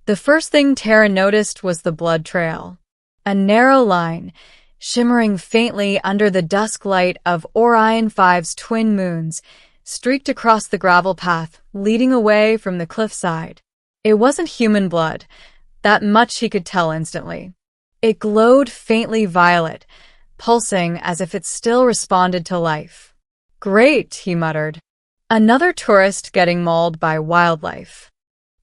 The first thing Taryn noticed was the blood trail. A narrow line, shimmering faintly under the dusk light of Orion 5's twin moons, streaked across the gravel path, leading away from the cliffside. It wasn't human blood. That much he could tell instantly. It glowed faintly violet, pulsing as if it still responded to life. "Great," he muttered. "Another tourist getting mauled by wildlife."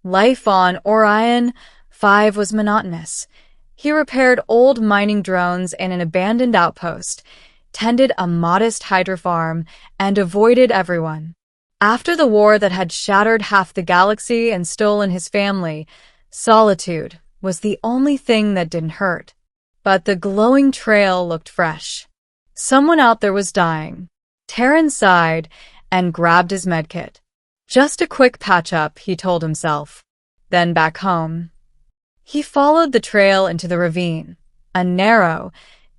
Life on Orion 5 was monotonous. He repaired old mining drones in an abandoned outpost, tended a modest hydro farm, and avoided everyone. After the war that had shattered half the galaxy and stolen his family, solitude was the only thing that didn't hurt. But the glowing trail looked fresh. Someone out there was dying. Taryn sighed and grabbed his medkit. Just a quick patch-up, he told himself. Then back home. He followed the trail into the ravine, a narrow,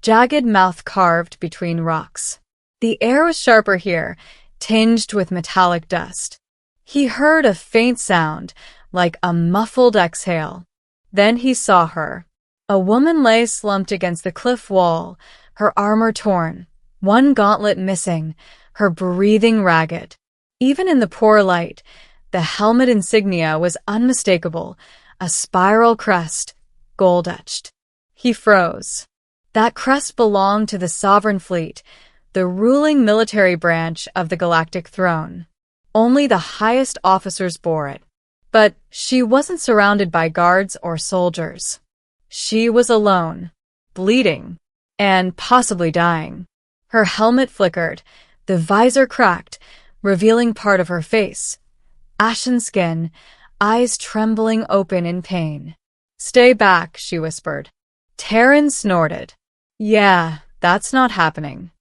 jagged mouth carved between rocks. The air was sharper here, tinged with metallic dust. He heard a faint sound, like a muffled exhale. Then he saw her. A woman lay slumped against the cliff wall, her armor torn, one gauntlet missing, her breathing ragged. Even in the poor light, the helmet insignia was unmistakable, a spiral crest, gold-etched. He froze. That crest belonged to the Sovereign Fleet, the ruling military branch of the Galactic Throne. Only the highest officers bore it. But she wasn't surrounded by guards or soldiers. She was alone, bleeding, and possibly dying. Her helmet flickered, the visor cracked, revealing part of her face. Ashen skin, eyes trembling open in pain. "Stay back," she whispered. Taryn snorted. "Yeah, that's not happening."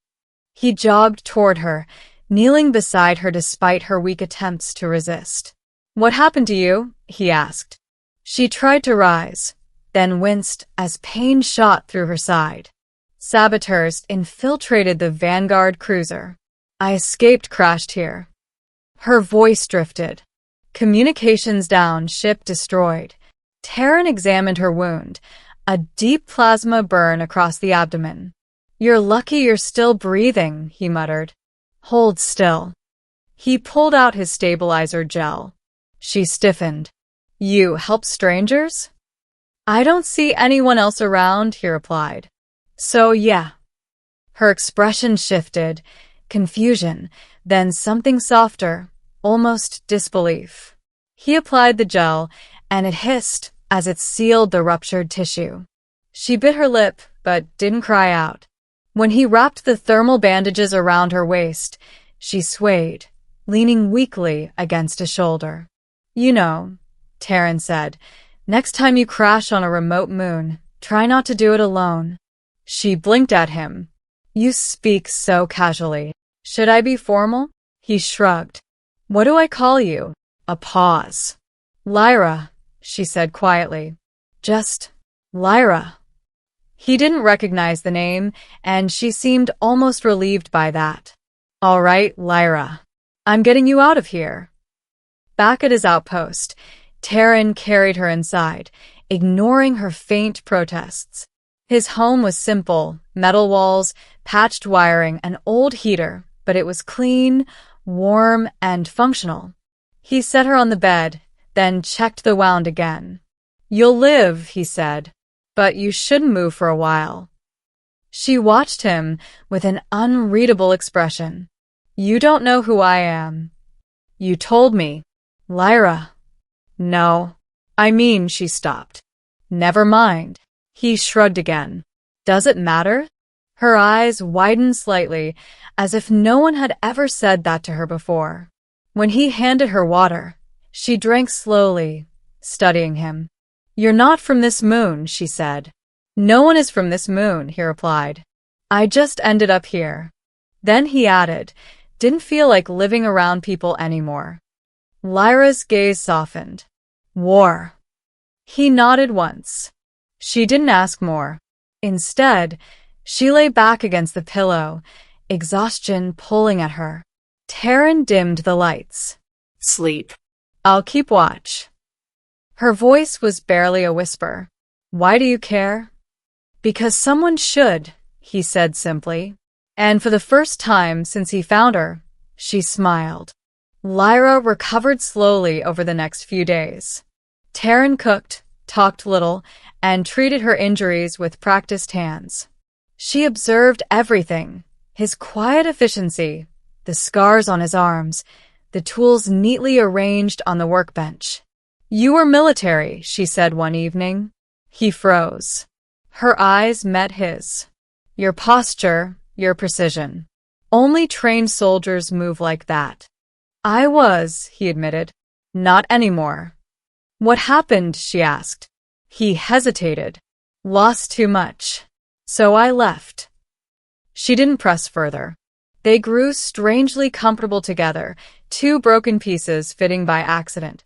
He jogged toward her, kneeling beside her despite her weak attempts to resist. "What happened to you?" he asked. She tried to rise, then winced as pain shot through her side. "Saboteurs infiltrated the Vanguard cruiser. I escaped, crashed here." Her voice drifted. "Communications down, ship destroyed." Taryn examined her wound, a deep plasma burn across the abdomen. "You're lucky you're still breathing," he muttered. "Hold still." He pulled out his stabilizer gel. She stiffened. "You help strangers?" "I don't see anyone else around," he replied. "So yeah." Her expression shifted, confusion, then something softer, almost disbelief. He applied the gel, and it hissed as it sealed the ruptured tissue. She bit her lip, but didn't cry out. When he wrapped the thermal bandages around her waist, she swayed, leaning weakly against a shoulder. "You know," Taryn said, "next time you crash on a remote moon, try not to do it alone." She blinked at him. "You speak so casually. Should I be formal?" He shrugged. "What do I call you?" A pause. "Lyra," she said quietly. "Just Lyra." He didn't recognize the name, and she seemed almost relieved by that. "All right, Lyra. I'm getting you out of here." Back at his outpost, Taryn carried her inside, ignoring her faint protests. His home was simple, metal walls, patched wiring, an old heater, but it was clean, warm, and functional. He set her on the bed, then checked the wound again. "You'll live," he said, "but you shouldn't move for a while." She watched him with an unreadable expression. "You don't know who I am." "You told me." "Lyra." "No. I mean," she stopped. "Never mind." He shrugged again. "Does it matter?" Her eyes widened slightly, as if no one had ever said that to her before. When he handed her water, she drank slowly, studying him. "You're not from this moon," she said. "No one is from this moon," he replied. "I just ended up here." Then he added, "Didn't feel like living around people anymore." Lyra's gaze softened. "War." He nodded once. She didn't ask more. Instead, she lay back against the pillow, exhaustion pulling at her. Taryn dimmed the lights. "Sleep. I'll keep watch." Her voice was barely a whisper. Why do you care? Because someone should, he said simply. And for the first time since he found her, she smiled. Lyra recovered slowly over the next few days. Taryn cooked, talked little, and treated her injuries with practiced hands. She observed everything, his quiet efficiency, the scars on his arms, the tools neatly arranged on the workbench. You were military, she said one evening. He froze. Her eyes met his. Your posture, your precision. Only trained soldiers move like that. I was, he admitted. Not anymore. What happened? She asked. He hesitated. Lost too much. So I left. She didn't press further. They grew strangely comfortable together, two broken pieces fitting by accident.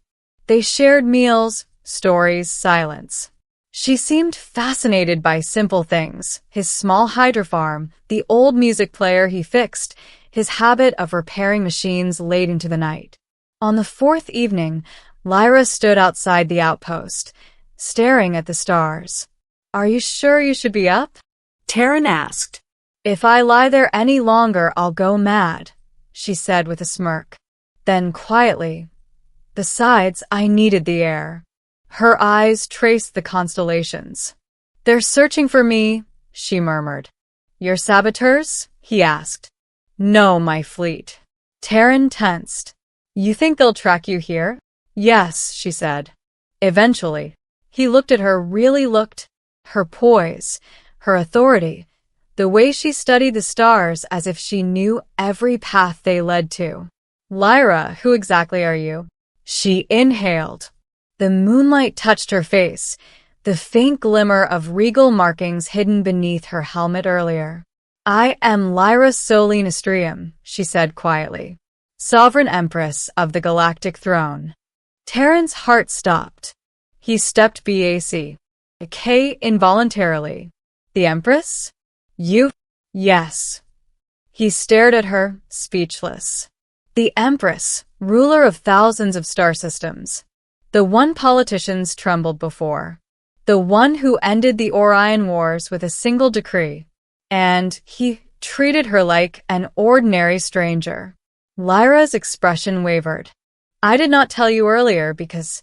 They shared meals, stories, silence. She seemed fascinated by simple things, his small hydrofarm, the old music player he fixed, his habit of repairing machines late into the night. On the fourth evening, Lyra stood outside the outpost, staring at the stars. Are you sure you should be up? Taryn asked. If I lie there any longer, I'll go mad, she said with a smirk. Then quietly, besides, I needed the air. Her eyes traced the constellations. They're searching for me, she murmured. Your saboteurs? He asked. No, my fleet. Taryn tensed. You think they'll track you here? Yes, she said. Eventually. He looked at her, really looked. Her poise, her authority, the way she studied the stars as if she knew every path they led to. Lyra, who exactly are you? She inhaled. The moonlight touched her face, the faint glimmer of regal markings hidden beneath her helmet earlier. I am Lyra Solinastrium, she said quietly, sovereign empress of the galactic throne. Taryn's heart stopped. He stepped back. Involuntarily. The empress? You? Yes. He stared at her, speechless. The empress, ruler of thousands of star systems. The one politicians trembled before. The one who ended the Orion Wars with a single decree. And he treated her like an ordinary stranger. Lyra's expression wavered. I did not tell you earlier because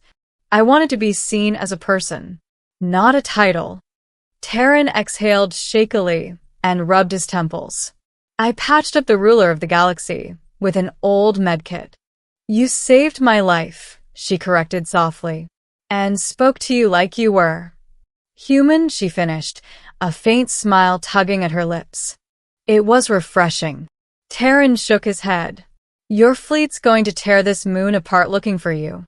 I wanted to be seen as a person, not a title. Taryn exhaled shakily and rubbed his temples. I patched up the ruler of the galaxy with an old medkit. You saved my life, she corrected softly, and spoke to you like you were. Human, she finished, a faint smile tugging at her lips. It was refreshing. Taryn shook his head. Your fleet's going to tear this moon apart looking for you.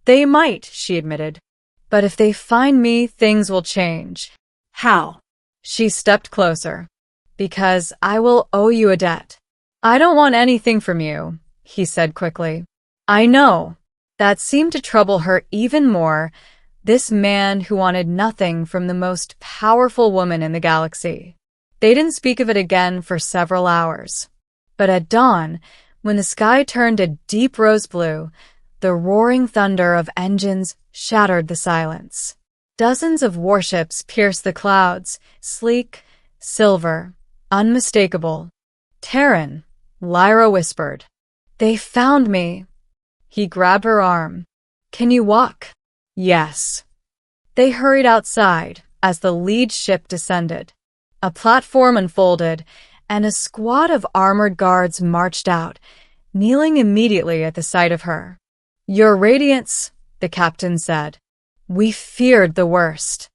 They might, she admitted. But if they find me, things will change. How? She stepped closer. Because I will owe you a debt. I don't want anything from you, he said quickly. I know. That seemed to trouble her even more, this man who wanted nothing from the most powerful woman in the galaxy. They didn't speak of it again for several hours. But at dawn, when the sky turned a deep rose blue, the roaring thunder of engines shattered the silence. Dozens of warships pierced the clouds, sleek, silver, unmistakable. Taryn, Lyra whispered. They found me. He grabbed her arm. Can you walk? Yes. They hurried outside as the lead ship descended. A platform unfolded, and a squad of armored guards marched out, kneeling immediately at the sight of her. Your Radiance, the captain said. We feared the worst.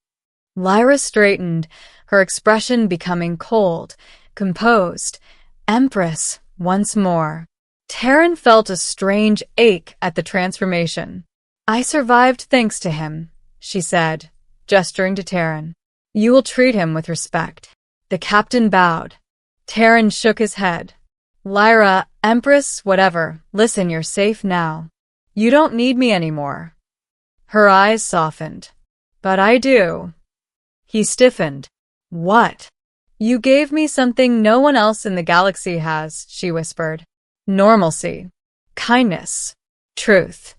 Lyra straightened, her expression becoming cold, composed. Empress, once more. Taryn felt a strange ache at the transformation. I survived thanks to him, she said, gesturing to Taryn. You will treat him with respect. The captain bowed. Taryn shook his head. Lyra, Empress, whatever, listen, you're safe now. You don't need me anymore. Her eyes softened. But I do. He stiffened. What? You gave me something no one else in the galaxy has, she whispered. Normalcy. Kindness. Truth.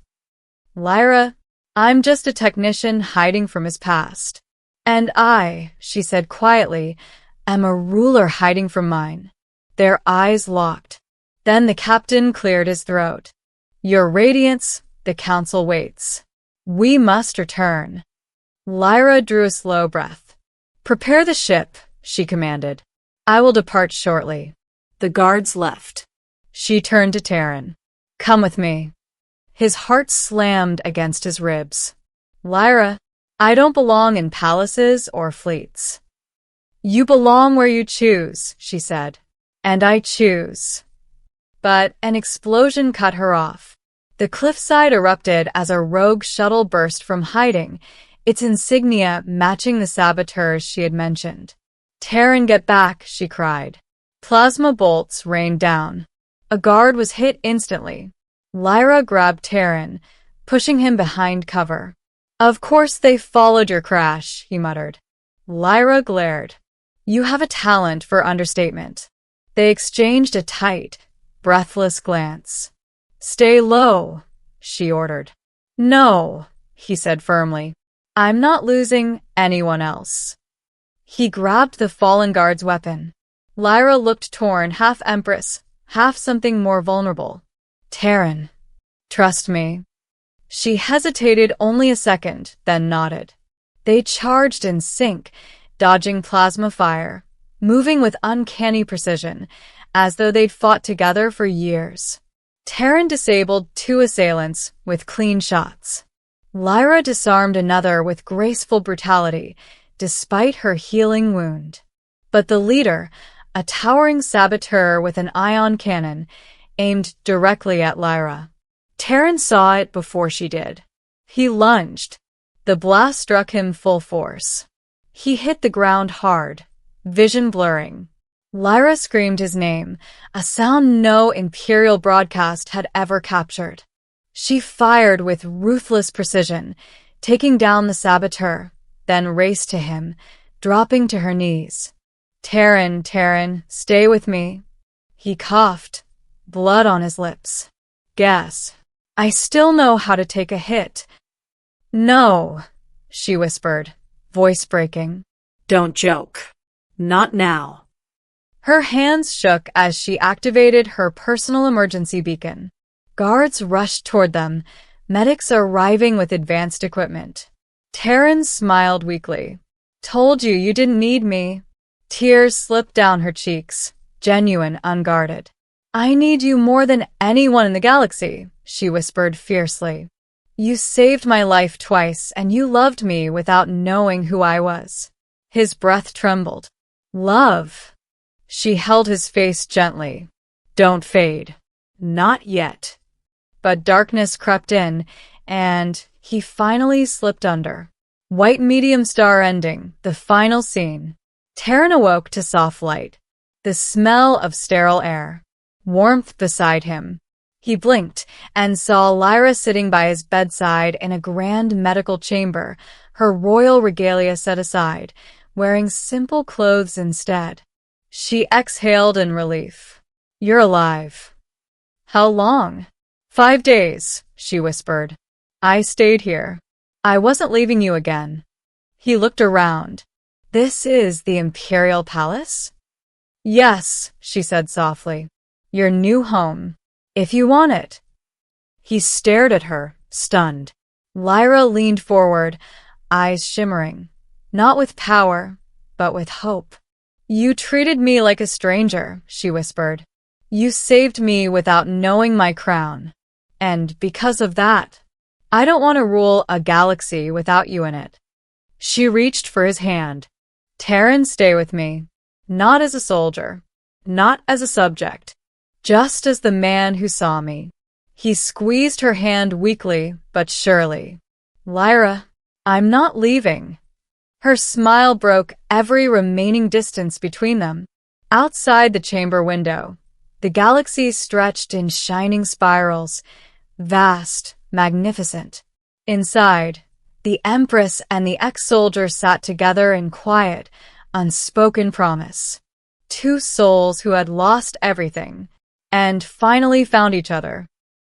Lyra, I'm just a technician hiding from his past. And I, she said quietly, am a ruler hiding from mine. Their eyes locked. Then the captain cleared his throat. Your Radiance, the council waits. We must return. Lyra drew a slow breath. Prepare the ship, she commanded. I will depart shortly. The guards left. She turned to Terran. Come with me. His heart slammed against his ribs. Lyra, I don't belong in palaces or fleets. You belong where you choose, she said. And I choose. But an explosion cut her off. The cliffside erupted as a rogue shuttle burst from hiding, its insignia matching the saboteurs she had mentioned. Terran, get back, she cried. Plasma bolts rained down. A guard was hit instantly. Lyra grabbed Terran, pushing him behind cover. Of course they followed your crash, he muttered. Lyra glared. You have a talent for understatement. They exchanged a tight, breathless glance. Stay low, she ordered. No, he said firmly. I'm not losing anyone else. He grabbed the fallen guard's weapon. Lyra looked torn, half empress, half something more vulnerable. Terran, trust me. She hesitated only a second, then nodded. They charged in sync, dodging plasma fire, moving with uncanny precision, as though they'd fought together for years. Terran disabled 2 assailants with clean shots. Lyra disarmed another with graceful brutality, despite her healing wound. But the leader, a towering saboteur with an ion cannon, aimed directly at Lyra. Terran saw it before she did. He lunged. The blast struck him full force. He hit the ground hard, vision blurring. Lyra screamed his name, a sound no Imperial broadcast had ever captured. She fired with ruthless precision, taking down the saboteur, then raced to him, dropping to her knees. Terran, stay with me. He coughed, blood on his lips. Guess. I still know how to take a hit. No, she whispered, voice breaking. Don't joke. Not now. Her hands shook as she activated her personal emergency beacon. Guards rushed toward them, medics arriving with advanced equipment. Terran smiled weakly. Told you you didn't need me. Tears slipped down her cheeks, genuine, unguarded. I need you more than anyone in the galaxy, she whispered fiercely. You saved my life twice, and you loved me without knowing who I was. His breath trembled. Love. She held his face gently. Don't fade. Not yet. But darkness crept in, and he finally slipped under. White medium star ending, the final scene. Terran awoke to soft light. The smell of sterile air. Warmth beside him. He blinked and saw Lyra sitting by his bedside in a grand medical chamber, her royal regalia set aside, wearing simple clothes instead. She exhaled in relief. You're alive. How long? 5 days, she whispered. I stayed here. I wasn't leaving you again. He looked around. This is the Imperial Palace? Yes, she said softly. Your new home, if you want it. He stared at her, stunned. Lyra leaned forward, eyes shimmering, not with power, but with hope. You treated me like a stranger, she whispered. You saved me without knowing my crown. And because of that, I don't want to rule a galaxy without you in it. She reached for his hand. Terran, stay with me. Not as a soldier, not as a subject. Just as the man who saw me. He squeezed her hand weakly, but surely. Lyra, I'm not leaving. Her smile broke every remaining distance between them. Outside the chamber window, the galaxy stretched in shining spirals, vast, magnificent. Inside, the Empress and the ex-soldier sat together in quiet, unspoken promise. 2 souls who had lost everything, and finally found each other.